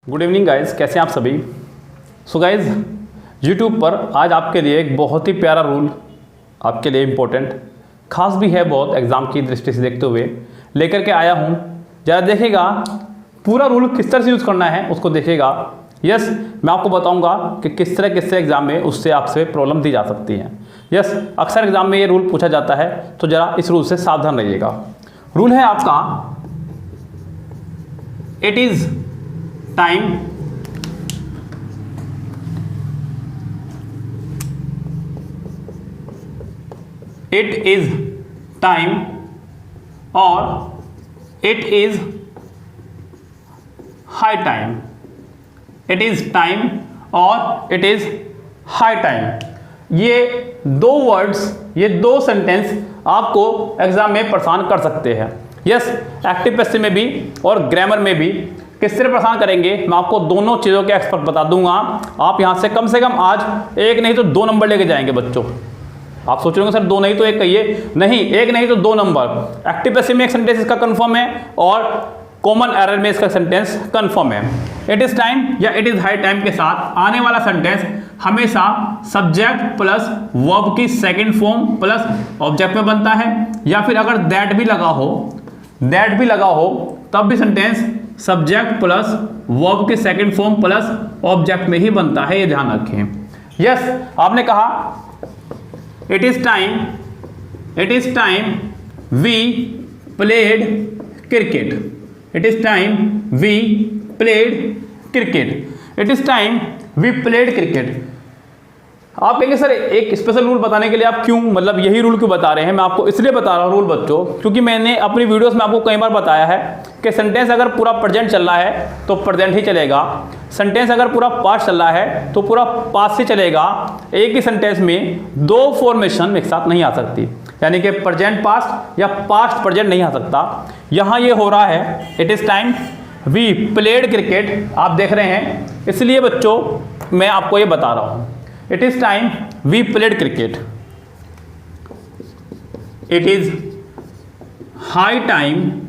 Good evening guys, कैसे हैं आप सभी। सो गाइस, यूट्यूब पर आज आपके लिए एक बहुत ही प्यारा रूल, आपके लिए इम्पोर्टेंट, खास भी है बहुत एग्ज़ाम की दृष्टि से देखते हुए लेकर के आया हूँ। ज़रा देखिएगा पूरा रूल किस तरह से यूज़ करना है, उसको देखिएगा। यस, मैं आपको बताऊंगा कि किस तरह एग्ज़ाम में उससे आपसे प्रॉब्लम दी जा सकती है। यस, अक्सर एग्ज़ाम में ये रूल पूछा जाता है, तो ज़रा इस रूल से सावधान रहिएगा। रूल है आपका, it is time it is time और it is high time. It is time और इट इज हाई टाइम। ये दो वर्ड्स, ये दो सेंटेंस आपको एग्जाम में परेशान कर सकते हैं। यस, एक्टिव पैसिव में भी और ग्रामर में भी किस तरह परेशान करेंगे, मैं आपको दोनों चीज़ों के एक्सपर्ट बता दूंगा। आप यहां से कम आज एक नहीं तो 2 नंबर लेके जाएंगे बच्चों। आप सोच रहे होंगे सर 2 नहीं तो 1 कहिए, नहीं, 1 नहीं तो 2 नंबर। एक्टिव पैसिव में एक सेंटेंस इसका कंफर्म है और कॉमन एरर में इसका सेंटेंस कंफर्म है। इट इज टाइम या इट इज हाई टाइम के साथ आने वाला सेंटेंस हमेशा सब्जेक्ट प्लस वर्ब की सेकंड फॉर्म प्लस ऑब्जेक्ट में बनता है, या फिर अगर दैट भी लगा हो तब भी सेंटेंस सब्जेक्ट प्लस वर्ब के सेकंड फॉर्म प्लस ऑब्जेक्ट में ही बनता है, ये ध्यान रखें। यस, आपने कहा it is time we played cricket. It is time we played cricket. It is time we played cricket. आप कहेंगे सर एक स्पेशल रूल बताने के लिए आप क्यों, मतलब यही रूल क्यों बता रहे हैं। मैं आपको इसलिए बता रहा हूँ रूल बच्चों, क्योंकि मैंने अपनी वीडियोस में आपको कई बार बताया है कि सेंटेंस अगर पूरा प्रेजेंट चल रहा है तो प्रेजेंट ही चलेगा, सेंटेंस अगर पूरा पास्ट चल रहा है तो पूरा पास्ट ही चलेगा। एक ही सेंटेंस में 2 फॉर्मेशन एक साथ नहीं आ सकती, यानी कि प्रेजेंट पास्ट या पास्ट प्रेजेंट नहीं आ सकता। यहाँ ये हो रहा है it is time we played cricket, आप देख रहे हैं, इसलिए बच्चों मैं आपको ये बता रहा हूँ। It is time we played cricket. It is high time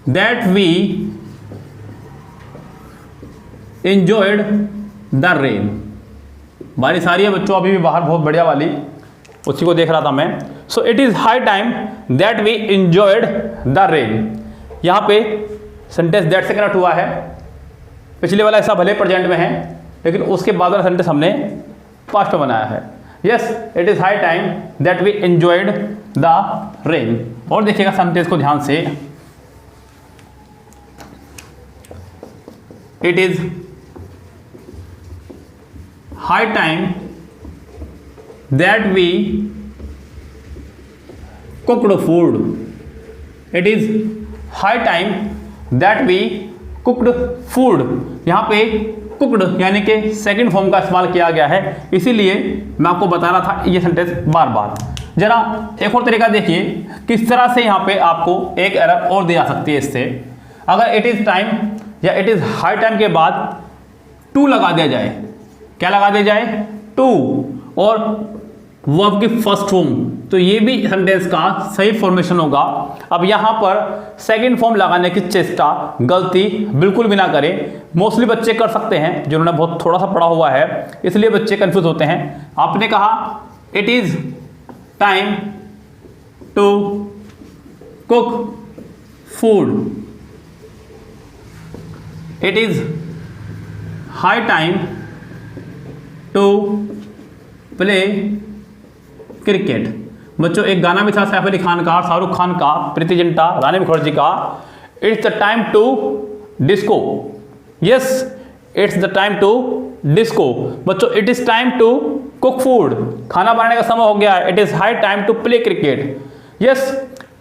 that we enjoyed the rain. बारिश आ रही है बच्चों अभी भी बाहर, बहुत बढ़िया वाली, उसी को देख रहा था मैं। So it is high time that we enjoyed the rain. यहाँ पे सेंटेंस that से कनेक्ट हुआ है, पिछले वाला ऐसा भले प्रेजेंट में है लेकिन उसके बाद वाला सेंटेंस हमने पास्ट में बनाया है। Yes, it is high time that we enjoyed the rain. और देखिएगा सेंटेंस को ध्यान से, it is high time that we cooked food. It is high time that we cooked food. यहाँ पे कुक्ड यानी कि सेकंड फॉर्म का इस्तेमाल किया गया है, इसीलिए मैं आपको बता रहा था ये सेंटेंस बार बार। जरा एक और तरीका देखिए किस तरह से यहाँ पे आपको एक एरर और दी जा सकती है इससे। अगर इट इज टाइम या इट इज हाई टाइम के बाद टू लगा दिया जाए, क्या लगा दिया जाए, टू, और वर्ब की फर्स्ट फॉर्म, तो ये भी सेंटेंस का सही फॉर्मेशन होगा। अब यहाँ पर सेकंड फॉर्म लगाने की चेष्टा, गलती बिल्कुल भी ना करें। मोस्टली बच्चे कर सकते हैं जिन्होंने बहुत थोड़ा सा पढ़ा हुआ है, इसलिए बच्चे कंफ्यूज होते हैं। आपने कहा it is time to cook food. It is high time to play cricket. बच्चों एक गाना भी था सैफ अली खान का, शाहरुख खान का, प्रीति जिंटा, रानी मुखर्जी का, it's the time to disco. Yes, it's the time to disco. बच्चों it is time to cook food, खाना बनाने का समय हो गया है। It is high time to play cricket. Yes,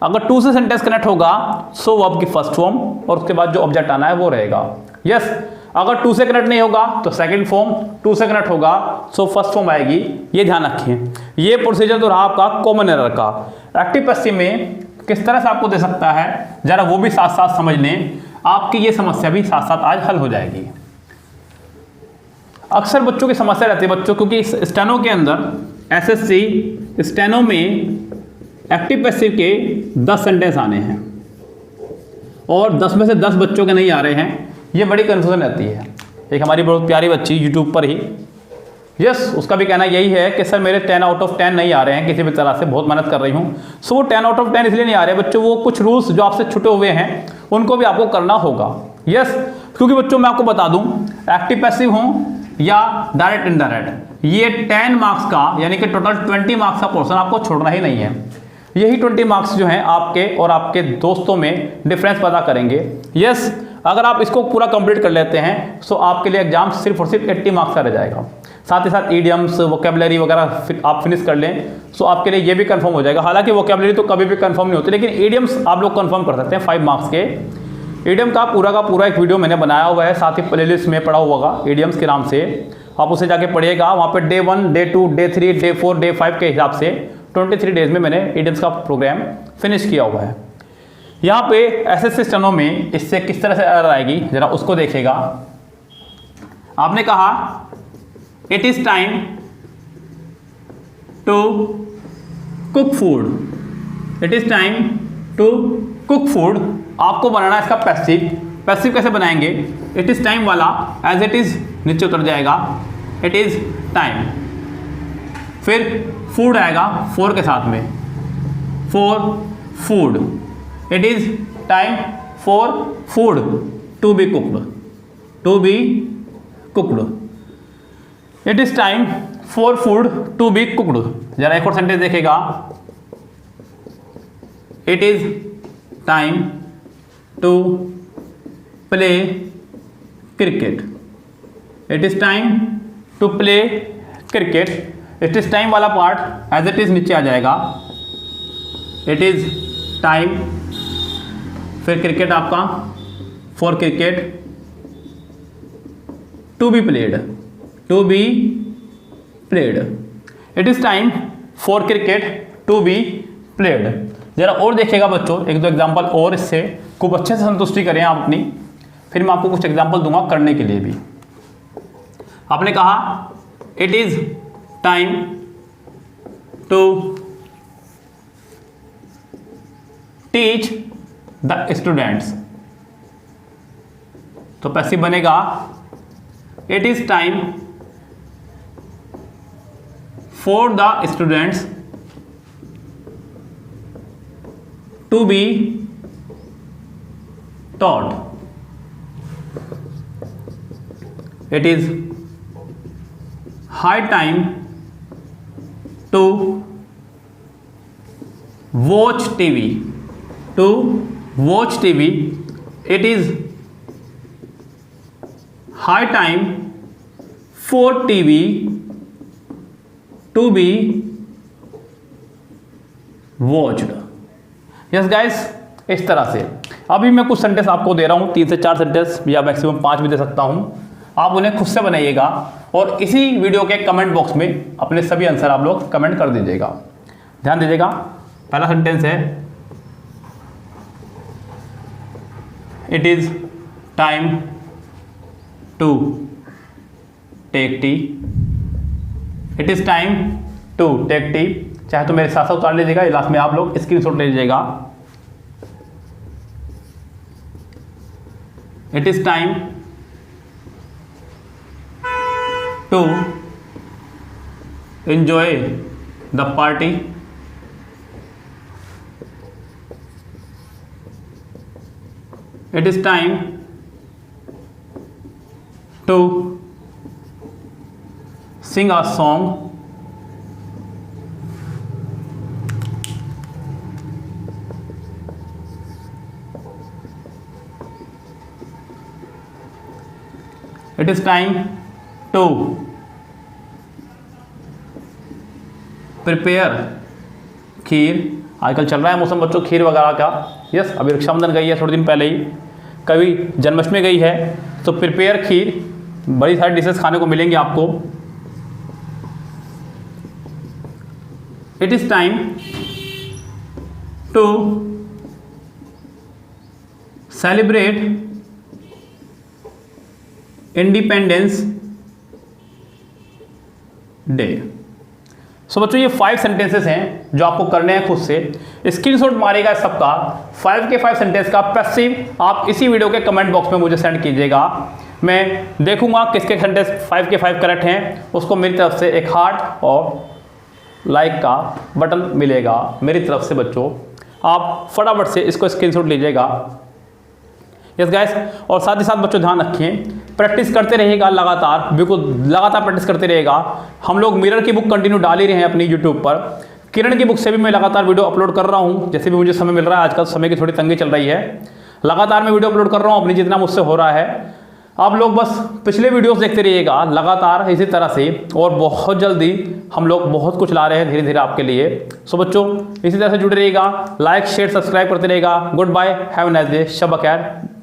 अगर टू से सेंटेंस कनेक्ट होगा सो वर्ब की फर्स्ट फॉर्म और उसके बाद जो ऑब्जेक्ट आना है वो रहेगा। यस, अगर टू से कनेक्ट नहीं होगा तो सेकंड फॉर्म, टू से कनेक्ट होगा सो फर्स्ट फॉर्म आएगी, ये ध्यान रखिए। ये प्रोसीजर तो रहा आपका कॉमन एरर का। एक्टिव पैसिव में किस तरह से आपको दे सकता है, जरा वो भी साथ साथ समझ लें, आपकी ये समस्या भी साथ साथ आज हल हो जाएगी। अक्सर बच्चों की समस्या रहती है बच्चों, क्योंकि स्टेनो के अंदर एसएससी स्टेनो में एक्टिव पैसिव के 10 सेंटेंस आने हैं और 10 में से 10 बच्चों के नहीं आ रहे हैं, ये बड़ी कन्फ्यूजन रहती है। एक हमारी बहुत प्यारी बच्ची यूट्यूब पर ही, यस उसका भी कहना यही है कि सर मेरे 10 आउट ऑफ 10 नहीं आ रहे हैं किसी भी तरह से, बहुत मेहनत कर रही हूँ। सो वो 10 आउट ऑफ 10 इसलिए नहीं आ रहे हैं बच्चों, वो कुछ रूल्स जो आपसे छुटे हुए हैं उनको भी आपको करना होगा। यस क्योंकि बच्चों मैं आपको बता दूं, एक्टिव पैसिव हों या डायरेक्ट इनडायरेक्ट, ये 10 मार्क्स का यानी कि टोटल 20 मार्क्स का पोर्शन आपको छोड़ना ही नहीं है। यही 20 मार्क्स जो हैं आपके और आपके दोस्तों में डिफरेंस पता करेंगे। यस अगर आप इसको पूरा कंप्लीट कर लेते हैं तो आपके लिए एग्जाम सिर्फ और सिर्फ 80 मार्क्स का रह जाएगा। साथ ही साथ ईडियम्स वोकेबलरी वगैरह आप फिनिश कर लें तो आपके लिए ये भी कंफर्म हो जाएगा। हालांकि वोकेबलरी तो कभी भी कंफर्म नहीं होती, लेकिन ईडियम्स आप लोग कंफर्म कर सकते हैं 5 मार्क्स के। ईडियम का पूरा एक वीडियो मैंने बनाया हुआ है, साथ ही प्लेलिस्ट में पड़ा हुआ होगा ईडियम्स के नाम से, आप उसे जाके पढ़िएगा। वहाँ पे day 1, day 2, day 3, day 4, day 5 के हिसाब से 23 डेज में मैंने ईडियम्स का प्रोग्राम फिनिश किया हुआ है। यहाँ पे एसएससी स्टेनो में इससे किस तरह से एरर आएगी जरा उसको देखिएगा। आपने कहा it is time to cook food, it is time to cook food, आपको बनाना है इसका पैसिव। पैसिव कैसे बनाएंगे, इट इज टाइम वाला एज इट इज नीचे उतर जाएगा, इट इज टाइम, फिर फूड आएगा 4 के साथ में, for food, it is time for food to be cooked, to be cooked, it is time for food to be cooked. जरा एक और सेंटेंस देखेगा, it is time to play cricket, it is time to play cricket, it is time वाला part as it is नीचे आ जाएगा, it is time, फिर cricket आपका for cricket to be played, to be played, it is time for cricket to be played. जरा और देखिएगा बच्चों, एक दो एग्जाम्पल और इससे खूब अच्छे से संतुष्टि करें आप अपनी, फिर मैं आपको कुछ एग्जाम्पल दूंगा करने के लिए भी। आपने कहा it is time to teach the students, तो पैसिव बनेगा it is time for the students to be taught, it is high time to watch TV, to watch TV, it is high time for TV to be watched। Yes guys, इस तरह से अभी मैं कुछ sentence आपको दे रहा हूँ, 3 से 4 सेंटेंस या मैक्सिमम 5 भी दे सकता हूँ, आप उन्हें खुद से बनाइएगा और इसी वीडियो के कमेंट बॉक्स में अपने सभी आंसर आप लोग कमेंट कर दीजिएगा। ध्यान दीजिएगा, पहला सेंटेंस है it is time to take tea, it is time to take tea, चाहे तो मेरे साथ साथ उतार लीजिएगा, लास्ट में आप लोग स्क्रीनशॉट ले लीजिएगा। It is time to enjoy the party, it is time to sing a song, it is time to prepare खीर। आजकल चल रहा है मौसम बच्चों खीर वगैरह का। यस अभी रक्षाबंधन गई है थोड़े दिन पहले ही, कभी जन्माष्टमी गई है, तो प्रिपेयर खीर, बड़ी सारी डिशेस खाने को मिलेंगी आपको। It is time to celebrate Independence Day. So बच्चों ये 5 सेंटेंसेस हैं जो आपको करने हैं खुद से। स्क्रीनशॉट मारेगा सबका 5 के 5 सेंटेंस का पैसिव आप इसी वीडियो के कमेंट बॉक्स में मुझे सेंड कीजिएगा। मैं देखूंगा किसके सेंटेंस 5 के 5 करेक्ट हैं, उसको मेरी तरफ से एक हार्ट और लाइक का बटन मिलेगा मेरी तरफ से। बच्चों आप फटाफट से इसको स्क्रीनशॉट लीजिएगा। यस गाइस, और साथ ही साथ बच्चों ध्यान रखिए, प्रैक्टिस करते रहिएगा लगातार, बिल्कुल लगातार प्रैक्टिस करते रहेगा। हम लोग मिरर की बुक कंटिन्यू डाल ही रहे हैं अपनी यूट्यूब पर। किरण की बुक से भी मैं लगातार वीडियो अपलोड कर रहा हूँ, जैसे भी मुझे समय मिल रहा है। आजकल समय की थोड़ी तंगी चल रही है, लगातार मैं वीडियो अपलोड कर रहा हूँ अपनी, जितना मुझसे हो रहा है। आप लोग बस पिछले वीडियोस देखते रहिएगा लगातार इसी तरह से, और बहुत जल्दी हम लोग बहुत कुछ ला रहे हैं धीरे धीरे आपके लिए। सो बच्चों इसी तरह से जुड़े रहिएगा, लाइक शेयर सब्सक्राइब करते रहिएगा। Good bye, have a nice day, शब खैर।